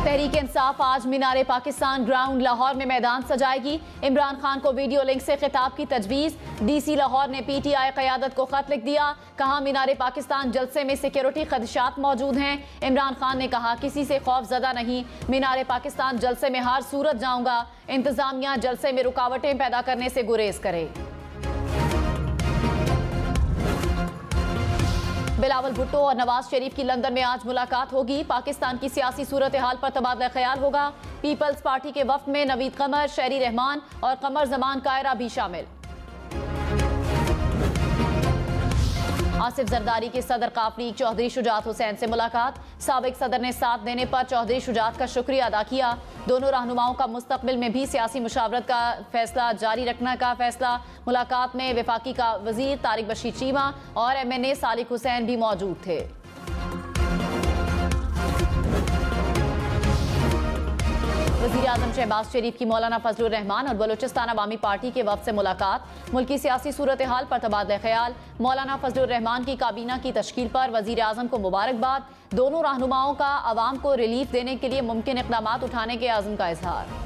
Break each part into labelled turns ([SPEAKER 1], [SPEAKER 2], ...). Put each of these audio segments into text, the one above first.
[SPEAKER 1] तहरीक इंसाफ आज मीनारे पाकिस्तान ग्राउंड लाहौर में मैदान सजाएगी। इमरान खान को वीडियो लिंक से खिताब की तजवीज़। डीसी लाहौर ने पीटीआई क़यादत को खत लिख दिया। कहा मीनारे पाकिस्तान जलसे में सिक्योरिटी खदशात मौजूद हैं। इमरान खान ने कहा किसी से खौफजदा नहीं, मीनारे पाकिस्तान जलसे में हर सूरत जाऊंगा। इंतजामिया जलसे में रुकावटें पैदा करने से गुरेज करे। बिलावल भुट्टो और नवाज शरीफ की लंदन में आज मुलाकात होगी। पाकिस्तान की सियासी सूरत हाल पर तबादला ख्याल होगा। पीपल्स पार्टी के वफ्द में नवीद कमर, शहरी रहमान और कमर जमान कायरा भी शामिल। आसिफ जरदारी के सदर काफली चौधरी शुजात हुसैन से मुलाकात। साबिक सदर ने साथ देने पर चौधरी शुजात का शुक्रिया अदा किया। दोनों रहनुमाओं का मुस्तकबिल में भी सियासी मुशावरत का फैसला जारी रखने का फैसला। मुलाकात में वफाकी का वजीर तारिक बशीर चीमा और MNA सालिक हुसैन भी मौजूद थे। वज़ीर आज़म शहबाज शरीफ की मौलाना फजलुर रहमान और बलूचिस्तान अवामी पार्टी के वफ्द से मुलाकात। मुल्की सियासी सूरत हाल पर तबादला ख्याल। मौलाना फजलुर रहमान की काबीना की तश्कील पर वज़ीर आज़म को मुबारकबाद। दोनों रहनुमाओं का अवाम को रिलीफ देने के लिए मुमकिन इक़दामात उठाने के आज़म का इजहार।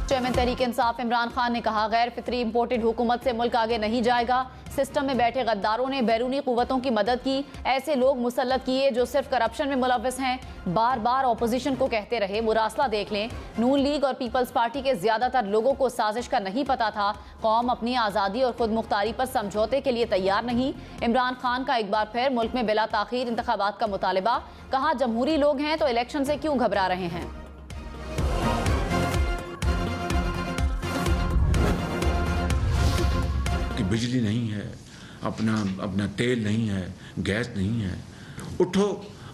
[SPEAKER 1] चेयरमैन तहरीक इंसाफ इमरान खान ने कहा गैर फितरी इम्पोर्टेड हुकूमत से मुल्क आगे नहीं जाएगा। सिस्टम में बैठे गद्दारों ने बैरूनी कुव्वतों की मदद की। ऐसे लोग मुसल्लत किए जो सिर्फ करप्शन में मुलव्वस हैं। बार बार ऑपोजिशन को कहते रहे मुरासला देख लें। नून लीग और पीपल्स पार्टी के ज्यादातर लोगों को साजिश का नहीं पता था। कौम अपनी आज़ादी और खुद मुख्तारी पर समझौते के लिए तैयार नहीं। इमरान खान का एक बार फिर मुल्क में बिला ताखीर इंतखाबात का मुतालबा। कहा जमहूरी लोग हैं तो इलेक्शन से क्यों घबरा रहे हैं।
[SPEAKER 2] बिजली नहीं है, अपना तेल नहीं है, गैस नहीं है। उठो,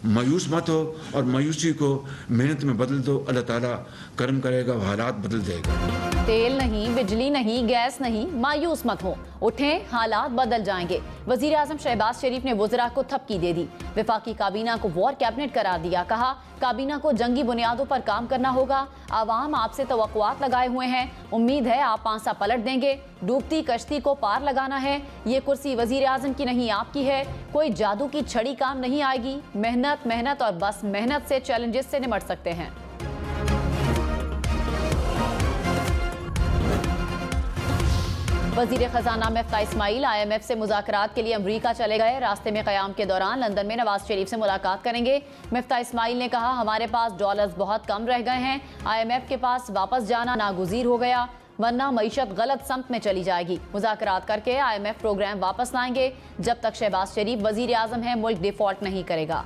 [SPEAKER 2] मायूस मत हो और मायूसी को मेहनत में बदल दो। अल्लाह ताला करम करेगा, हालात बदल देगा।
[SPEAKER 1] तेल नहीं, बिजली नहीं, गैस नहीं, मायूस मत हो, उठें, हालात बदल जाएंगे। वज़ीर आज़म शहबाज शरीफ ने वज़रा को थपकी दे दी। वफाकी काबीना को वॉर कैबिनेट करार दिया। कहा काबीना को जंगी बुनियादों पर काम करना होगा। आवाम आपसे तवक्कुआत लगाए हुए हैं। उम्मीद है आप पांसा पलट देंगे। डूबती कश्ती को पार लगाना है। ये कुर्सी वज़ीर आज़म की नहीं आपकी है। कोई जादू की छड़ी काम नहीं आएगी। मेहनत मेहनत और बस मेहनत से चैलेंजेस से निपट सकते हैं। वज़ीर ख़जाना मिफ्ता इस्माइल IMF से मुज़ाकरात के लिए अमरीका चले गए। रास्ते में क़याम के दौरान लंदन में नवाज शरीफ से मुलाकात करेंगे। मिफ्ता इस्माइल ने कहा हमारे पास डॉलर्स बहुत कम रह गए हैं। IMF के पास वापस जाना नागुज़ीर हो गया, वरना मईशत गलत समत में चली जाएगी। मुज़ाकरात करके IMF प्रोग्राम वापस लाएंगे। जब तक शहबाज शरीफ वज़ीर आज़म हैं मुल्क डिफ़ॉल्ट नहीं करेगा।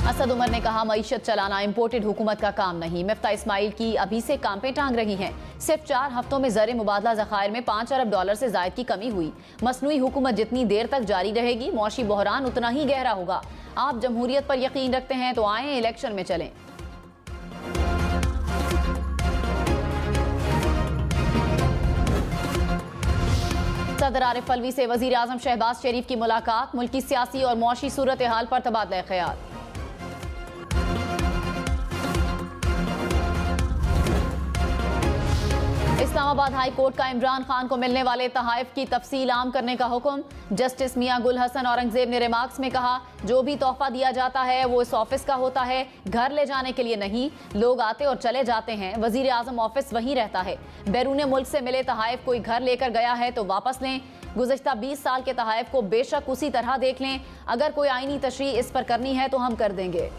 [SPEAKER 1] असद उमर ने कहा मईशत चलाना इम्पोर्टेड हुकूमत का काम नहीं। मिफ्ता इस्माइल की अभी से काम पे टांग रही हैं। सिर्फ 4 हफ्तों में ज़र मुबादला ज़खायर में 5 अरब डॉलर से ज़ायद की कमी हुई। मसनूई हुकूमत जितनी देर तक जारी रहेगी मौशी बहरान उतना ही गहरा होगा। आप जमहूरियत पर यकीन रखते हैं तो आए इलेक्शन में चलें। सदर आरिफ अलवी से वज़ीर आज़म शहबाज शरीफ की मुलाकात। मुल्की सियासी और मौशी सूरत हाल पर तबादला ख्याल। इस्लामाबाद हाई कोर्ट का इमरान खान को मिलने वाले तहाइफ की तफसील आम करने का हुक्म। जस्टिस मियां गुल हसन औरंगजेब ने रिमार्क्स में कहा जो भी तोहफा दिया जाता है वो इस ऑफिस का होता है, घर ले जाने के लिए नहीं। लोग आते और चले जाते हैं, वजीर आजम ऑफिस वहीं रहता है। बैरून मुल्क से मिले तहाइफ कोई घर लेकर गया है तो वापस लें। गुज़श्ता 20 साल के तहाइफ को बेशक उसी तरह देख लें। अगर कोई आईनी तशरीह इस पर करनी है तो हम कर देंगे।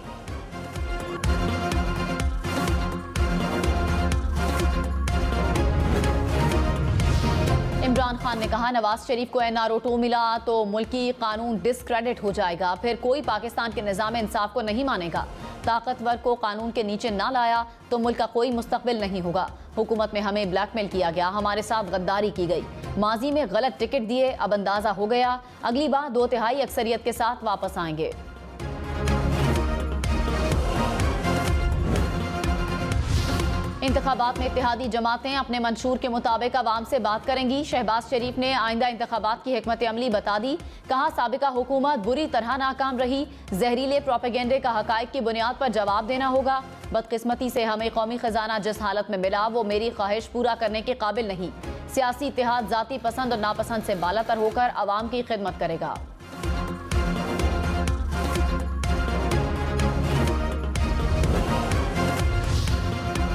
[SPEAKER 1] इमरान खान ने कहा नवाज शरीफ को NRO 2 मिला तो मुल्की कानून डिस्क्रेडिट हो जाएगा, फिर कोई पाकिस्तान के निज़ाम इंसाफ को नहीं मानेगा। ताकतवर को कानून के नीचे ना लाया तो मुल्क का कोई मुस्तकबिल नहीं होगा। हुकूमत में हमें ब्लैकमेल किया गया, हमारे साथ गद्दारी की गई, माजी में गलत टिकट दिए, अब अंदाजा हो गया अगली बार 2/3 अक्सरियत के साथ वापस आएंगे। इंतखाबात में इत्तेहादी जमातें अपने मंशूर के मुताबिक अवाम से बात करेंगी। शहबाज शरीफ ने आइंदा इंतखाबात की हिकमत अमली बता दी। कहा, साबिका हुकूमत बुरी तरह नाकाम रही। जहरीले प्रोपेगेंडे का हकाइक की बुनियाद पर जवाब देना होगा। बदकिस्मती से हमें कौमी खजाना जिस हालत में मिला वो मेरी ख्वाहिश पूरा करने के काबिल नहीं। सियासी इत्तेहाद जाती पसंद और नापसंद से बालातर होकर अवाम की खिदमत करेगा।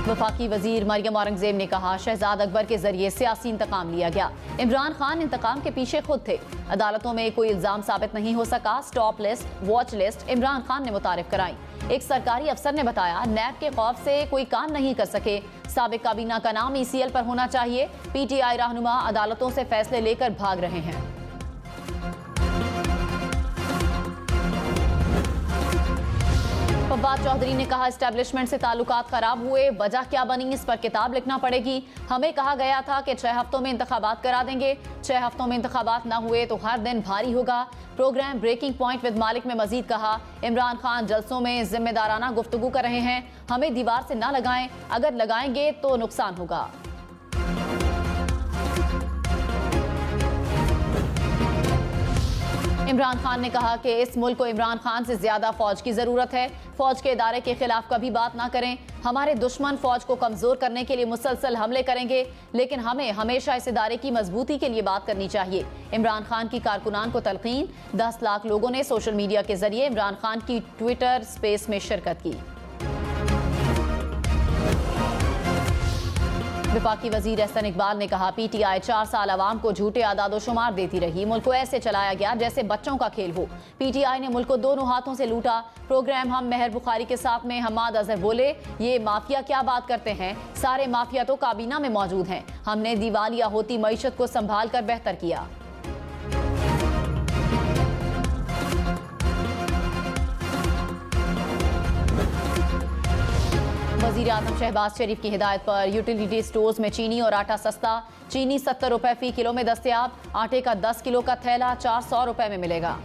[SPEAKER 1] वफाकी वजीर मरियम औरंगजेब ने कहा, शहजाद अकबर के जरिए सियासी इंतकाम लिया गया। इमरान खान इंतकाम के पीछे खुद थे। अदालतों में कोई इल्जाम साबित नहीं हो सका। Stop list, watch list Imran Khan ने मुतारिफ कराई। एक सरकारी अफसर ने बताया, नैब के खौफ से कोई काम नहीं कर सके। साबिक काबीना का नाम ECL पर होना चाहिए। PTI रहनुमा अदालतों से फैसले लेकर भाग रहे हैं। फवाद चौधरी ने कहा, एस्टेब्लिशमेंट से ताल्लुकात खराब हुए, वजह क्या बनी इस पर किताब लिखना पड़ेगी। हमें कहा गया था कि 6 हफ्तों में इंतखाबात करा देंगे। 6 हफ्तों में इंतखाबात ना हुए तो हर दिन भारी होगा। प्रोग्राम ब्रेकिंग पॉइंट विद मालिक में मजीद कहा, इमरान खान जलसों में जिम्मेदाराना गुफ्तगू कर रहे हैं। हमें दीवार से ना लगाएं, अगर लगाएंगे तो नुकसान होगा। इमरान खान ने कहा कि इस मुल्क को इमरान खान से ज्यादा फौज की जरूरत है। फौज के इदारे के खिलाफ कभी बात ना करें। हमारे दुश्मन फौज को कमजोर करने के लिए मुसलसल हमले करेंगे, लेकिन हमें हमेशा इस इदारे की मजबूती के लिए बात करनी चाहिए। इमरान खान की कारकुनान को तलकीन। 10 लाख लोगों ने सोशल मीडिया के जरिए इमरान खान की ट्विटर स्पेस में शिरकत की। वफाकी वजीर एहसन इकबाल ने कहा, PTI 4 साल अवाम को झूठे आदादोशुमार देती रही। मुल्क को ऐसे चलाया गया जैसे बच्चों का खेल हो। PTI ने मुल्क को दोनों हाथों से लूटा। प्रोग्राम हम मेहर बुखारी के साथ में हमाद अजहर बोले, ये माफिया क्या बात करते हैं, सारे माफिया तो काबीना में मौजूद हैं। हमने दिवालिया होती मईशत को संभाल कर बेहतर किया। वज़ीर आज़म शहबाज शरीफ की हिदायत पर यूटिलिटी स्टोर्स में चीनी और आटा सस्ता। चीनी 70 रुपए फी किलो में दस्तयाब। आटे का 10 किलो का थैला 400 रुपए में मिलेगा।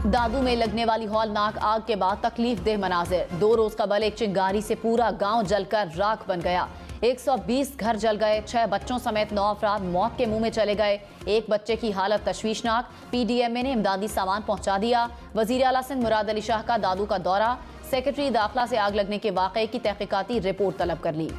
[SPEAKER 1] दादू में लगने वाली हौलनाक आग के बाद तकलीफ देह मनाजिर। 2 रोज कबल एक चिंगारी से पूरा गांव जलकर राख बन गया। 120 घर जल गए। 6 बच्चों समेत 9 अफराद मौत के मुंह में चले गए। एक बच्चे की हालत तशवीशनाक। PDMA ने इमदादी सामान पहुंचा दिया। वजीर आला सिंध मुराद अली शाह का दादू का दौरा। सेक्रेटरी दाखिला से आग लगने के वाक़े की तहकीकाती रिपोर्ट तलब कर ली।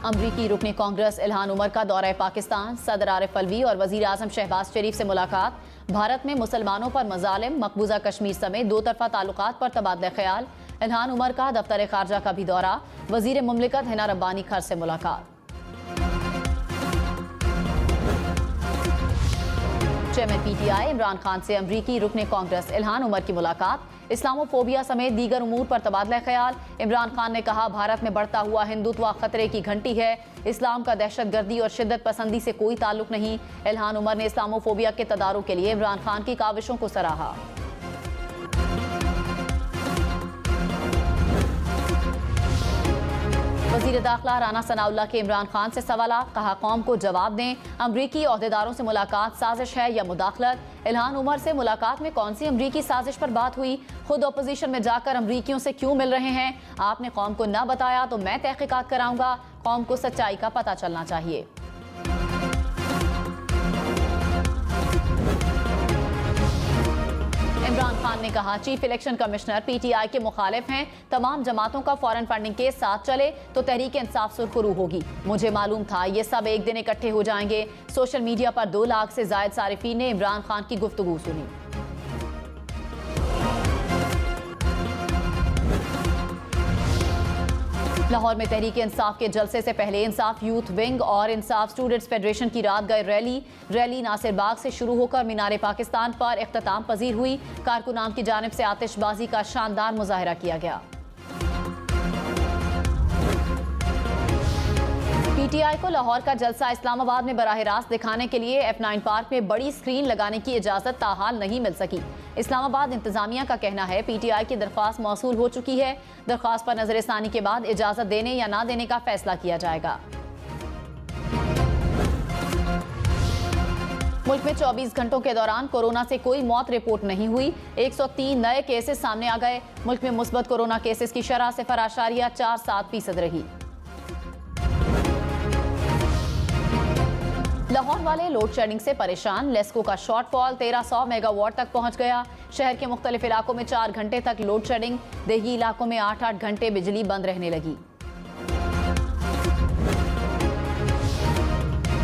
[SPEAKER 1] अमरीकी रुकने कांग्रेस इल्हान उमर का दौरा पाकिस्तान। सदर आरिफ अलवी और वजीर आजम शहबाज शरीफ से मुलाकात। भारत में मुसलमानों पर मजालिम, मकबूजा कश्मीर समेत 2 तरफा ताल्लुकात पर तबादला ख्याल। इल्हान उमर का दफ्तर खारजा का भी दौरा। वजीर मुमलिकत हिना रब्बानी खर से मुलाकात। चेयरमैन PTI इमरान खान से अमरीकी रुकने कांग्रेस इल्हान उमर की मुलाकात। इस्लामोफोबिया समेत दीगर उमूर पर तबादला ख्याल। इमरान खान ने कहा, भारत में बढ़ता हुआ हिंदुत्व खतरे की घंटी है। इस्लाम का दहशतगर्दी और शिद्दत पसंदी से कोई ताल्लुक नहीं। इल्हान उमर ने इस्लामोफोबिया के तदारुक के लिए इमरान खान की काविशों को सराहा। वज़ीर दाखिला राना सनाउल्लाह के इमरान खान से सवालात। कहा, कौम को जवाब दें, अमरीकी ओहदेदारों से मुलाकात साजिश है या मुदाखलत। इल्हान उमर से मुलाकात में कौन सी अमरीकी साजिश पर बात हुई? खुद अपोजिशन में जाकर अमरीकियों से क्यों मिल रहे हैं? आपने कौम को न बताया तो मैं तहकीकात कराऊंगा। कौम को सच्चाई का पता चलना चाहिए। इमरान खान ने कहा, चीफ इलेक्शन कमिश्नर PTI के मुखालिफ हैं। तमाम जमातों का फॉरेन फंडिंग के साथ चले तो तहरीक इंसाफ सुरखरू होगी। मुझे मालूम था ये सब एक दिन इकट्ठे हो जाएंगे। सोशल मीडिया पर 2 लाख से जायद सारिफीन ने इमरान खान की गुफ्तगू सुनी। लाहौर में तहरीक इंसाफ के जलसे से पहले इंसाफ यूथ विंग और इंसाफ स्टूडेंट्स फेडरेशन की रात गए रैली नासिर बाग से शुरू होकर मीनार पाकिस्तान पर इख्तिताम पजीर हुई। कारकुनान की जानिब से आतिशबाजी का शानदार मुजाहिरा किया गया। PTI को लाहौर का जलसा इस्लामाबाद में बराह रास्त दिखाने के लिए F9 पार्क में बड़ी स्क्रीन लगाने की इजाजत ताहाल नहीं मिल सकी। इस्लामाबाद इंतजामिया का कहना है PTI की दरख्वास्त मौसूल हो चुकी है। दरख्वास्त पर नजरसानी के बाद इजाजत देने या ना देने का फैसला किया जाएगा। मुल्क में 24 घंटों के दौरान कोरोना से कोई मौत रिपोर्ट नहीं हुई। 103 नए केसेस सामने आ गए। मुल्क में मुस्बत कोरोना केसेस की शरह 0.47% रही। लाहौर वाले लोड शेडिंग से परेशान। लेस्को का शॉर्टफॉल 1300 मेगावाट तक पहुंच गया। शहर के मुख्तलिफ इलाकों में 4 घंटे तक लोड शेडिंग। देही इलाकों में 8-8 घंटे बिजली बंद रहने लगी।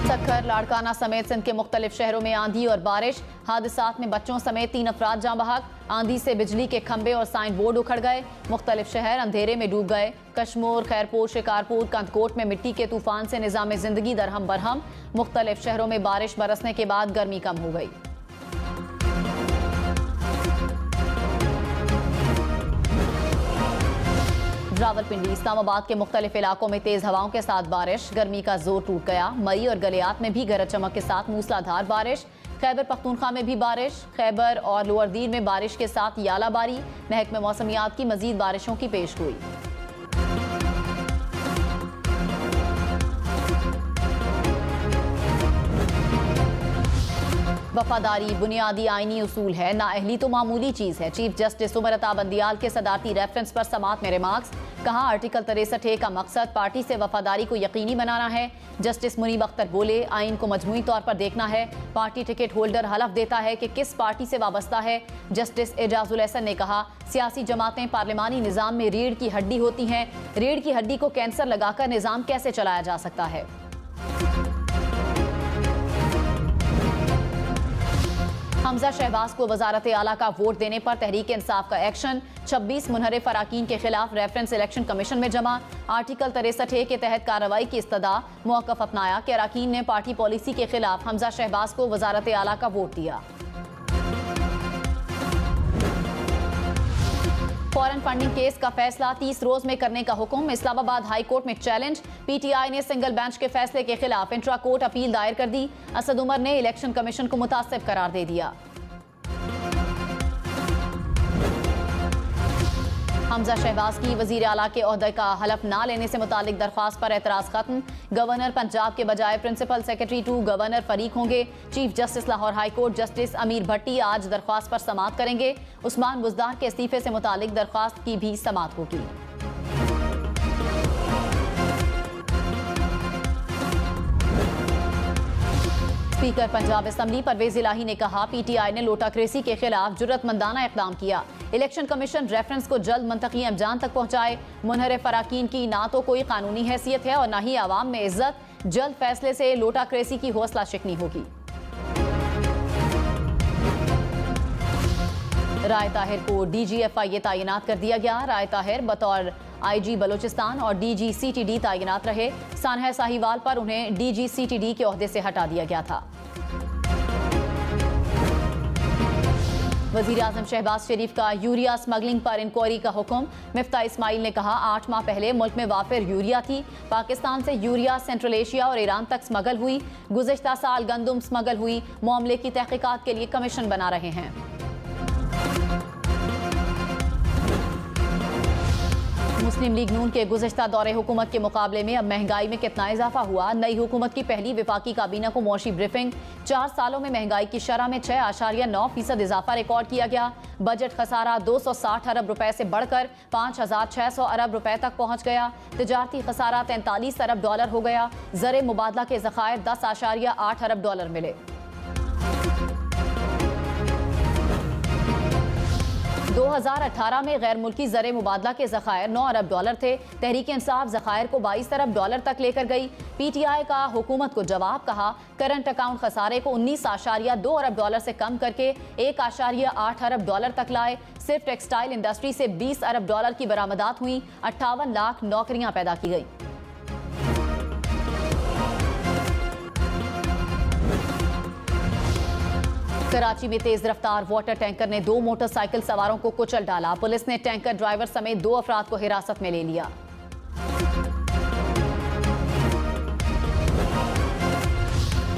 [SPEAKER 1] सक्खर, लाड़काना समेत सिंध के मुख्तलिफ शहरों में आंधी और बारिश। हादसात में बच्चों समेत 3 अफराद जाँ बहक। आंधी से बिजली के खंभे और साइन बोर्ड उखड़ गए। मुख्तलिफ शहर अंधेरे में डूब गए। कश्मोर, खैरपुर, शिकारपुर, कंदकोट में मिट्टी के तूफान से निज़ाम जिंदगी दरहम बरहम। मुख्तलिफ शहरों में बारिश बरसने के बाद गर्मी कम हो गई। रावलपिंडी, इस्लामाबाद के मुख्तलिफ इलाकों में तेज हवाओं के साथ बारिश। गर्मी का जोर टूट गया। मई और गलियात में भी गरज चमक के साथ मूसलाधार बारिश। खैबर पख्तूनख्वा में भी बारिश। खैबर और लोअर दीन में बारिश के साथ यालाबारी। महकमे मौसमियात की मजीद बारिशों की पेशगोई। वफादारी बुनियादी आईनी उसूल है, नाअहली तो मामूली चीज है। चीफ जस्टिस उमर अता बंदियाल के सदारती रेफरेंस पर समात में रिमार्क्स। कहा, आर्टिकल 63 का मकसद पार्टी से वफादारी को यकीनी बनाना है। जस्टिस मुनीब अख्तर बोले, आइन को मजमूई तौर पर देखना है। पार्टी टिकट होल्डर हलफ देता है कि किस पार्टी से वाबस्ता है। जस्टिस एजाजुल एहसन ने कहा, सियासी जमातें पार्लिमानी निज़ाम में रीढ़ की हड्डी होती हैं। रीढ़ की हड्डी को कैंसर लगाकर निज़ाम कैसे चलाया जा सकता है। हमजा शहबाज को वजारत आला का वोट देने पर तहरीक इंसाफ का एक्शन। 26 मुनहरिफ अराकीन के खिलाफ रेफरेंस इलेक्शन कमीशन में जमा। आर्टिकल 63 के तहत कार्रवाई की इस्तदा। मौक़िफ़ अपनाया कि अराकीन ने पार्टी पॉलिसी के खिलाफ हमजा शहबाज को वजारत आला का वोट दिया। फॉरेन फंडिंग केस का फैसला 30 रोज में करने का हुक्म। इस्लामाबाद हाई कोर्ट में चैलेंज। पीटीआई ने सिंगल बेंच के फैसले के खिलाफ इंट्रा कोर्ट अपील दायर कर दी। असद उमर ने इलेक्शन कमीशन को मुतासिब करार दे दिया। हमजा शहबाज की वजीर आला के ओहदे का हलफ ना लेने से मुतालिक दरख्वास्त पर एतराज खत्म। गवर्नर पंजाब के बजाय प्रिंसिपल सेक्रेटरी टू गवर्नर फरीक होंगे। Chief justice Lahore high court justice अमीर भट्टी आज दरख्वास्त पर समात करेंगे। उस्मान बुज़दार के इस्तीफे से मुतालिक दरख्वास्त की भी समात होगी। स्पीकर पंजाब असम्बली परवेज इलाही ने कहा, पीटीआई ने लोटाक्रेसी के खिलाफ जुर्रतमंदाना इक़दाम किया। इलेक्शन कमीशन रेफरेंस को जल्द मंतकी अंजाम तक पहुंचाए। मुनहरिफ अराकीन की ना तो कोई कानूनी हैसियत है और ना ही आवाम में इज्जत। जल्द फैसले से लोटाक्रेसी की हौसला शिकनी होगी। राय ताहिर को DGFI तैनात कर दिया गया। राय ताहिर बतौर IG बलोचिस्तान और DGCTD तैनात रहे। सानहा साहिवाल पर उन्हें DGCTD के ओहदे से हटा दिया गया था। वज़ीर आज़म शहबाज शरीफ का यूरिया स्मगलिंग पर इंक्वायरी का हुक्म। मिफ्ता इस्माइल ने कहा, 8 माह पहले मुल्क में वाफिर यूरिया थी। पाकिस्तान से यूरिया सेंट्रल एशिया और ईरान तक स्मगल हुई। गुज़िश्ता साल गंदुम स्मगल हुई। मामले की तहकीकात के लिए कमीशन बना रहे हैं। मुस्लिम लीग नून के गुज़िश्ता दौरे हुकूमत के मुकाबले में अब महंगाई में कितना इजाफा हुआ। नई हुकूमत की पहली विफाकी काबीना को मौशी ब्रीफिंग। 4 सालों में महंगाई की शरह में 6.9% इजाफा रिकॉर्ड किया गया। बजट खसारा 260 अरब रुपए से बढ़कर 5,600 अरब रुपए तक पहुंच गया। तिजारती खसारा 43 अरब डॉलर हो गया। ज़र मुबादला के ज़खायर 10.8 अरब डॉलर मिले। 2018 में गैर मुल्की ज़र मुबादला के ज़खायर 9 अरब डॉलर थे। तहरीक इंसाफ ज़खायर को 22 अरब डॉलर तक लेकर गई। PTI का हुकूमत को जवाब, कहा करंट अकाउंट खसारे को 19.2 अरब डॉलर से कम करके 1.8 अरब डॉलर तक लाए। सिर्फ टेक्सटाइल इंडस्ट्री से 20 अरब डॉलर की बरामदात हुई। 58 लाख नौकरियां पैदा की गई। कराची में तेज रफ्तार वाटर टैंकर ने 2 मोटरसाइकिल सवारों को कुचल डाला। पुलिस ने टैंकर ड्राइवर समेत 2 अफराद को हिरासत में ले लिया।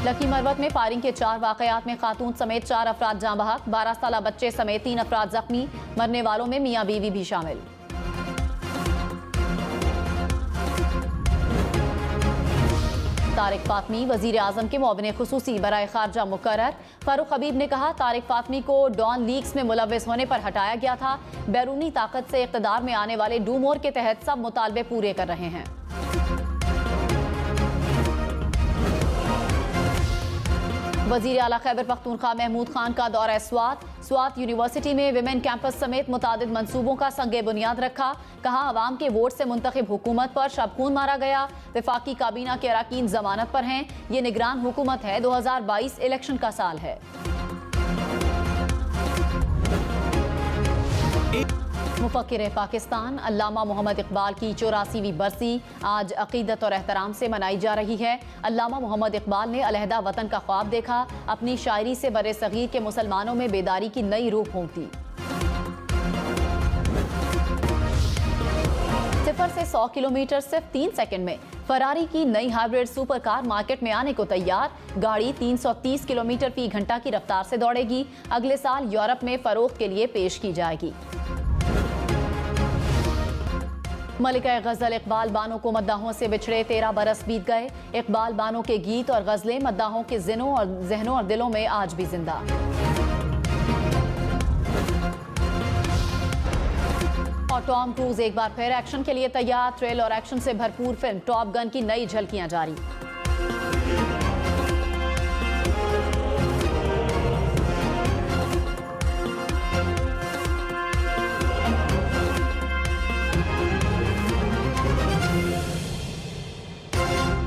[SPEAKER 1] लकी मरवत में फायरिंग के 4 वाकयात में खातून समेत 4 अफराद जाँ बहक। 12 साला बच्चे समेत 3 अफराद जख्मी। मरने वालों में मियाँ बीवी भी शामिल। तारिक फातमी वजीर आजम के मुआविन खुसूसी बराए खारजा मुकर्रर। फारूक हबीब ने कहा, तारिक फातमी को डॉन लीक्स में मुलव्वस होने पर हटाया गया था। बैरूनी ताकत से इक़्तिदार में आने वाले डूमोर के तहत सब मुतालबे पूरे कर रहे हैं। वजीर आला खैबर पख्तूनख्वा महमूद खान का दौरा स्वात यूनिवर्सिटी में विमेन कैंपस समेत मुतादिद मंसूबों का संगे बुनियाद रखा। कहा, अवाम के वोट से मुंतखब हुकूमत पर शबखून मारा गया। वफाकी काबीना के अरकान जमानत पर हैं। ये निगरान हुकूमत है। 2022 इलेक्शन का साल है। मुफक्किर पाकिस्तान अल्लामा मोहम्मद इकबाल की 84वीं बरसी आज अकीदत और एहतराम से मनाई जा रही है। अल्लामा मोहम्मद इकबाल ने अलहदा वतन का ख्वाब देखा। अपनी शायरी से बरे सगीर के मुसलमानों में बेदारी की नई रूह फूंकती। 0 से 100 किलोमीटर सिर्फ 3 सेकंड में। फरारी की नई हाइब्रिड सुपर कार मार्केट में आने को तैयार। गाड़ी 330 किलोमीटर फी घंटा की रफ्तार से दौड़ेगी। अगले साल यूरोप में फरोख्त के लिए पेश की जाएगी। मलिका गजल इकबाल बानो को मद्दाहों से बिछड़े 13 बरस बीत गए। इकबाल बानो के गीत और गजलें मद्दाहों के जहनों और दिलों में आज भी जिंदा। और टॉम क्रूज एक बार फिर एक्शन के लिए तैयार। थ्रिल और एक्शन से भरपूर फिल्म टॉप गन की नई झलकियां जारी।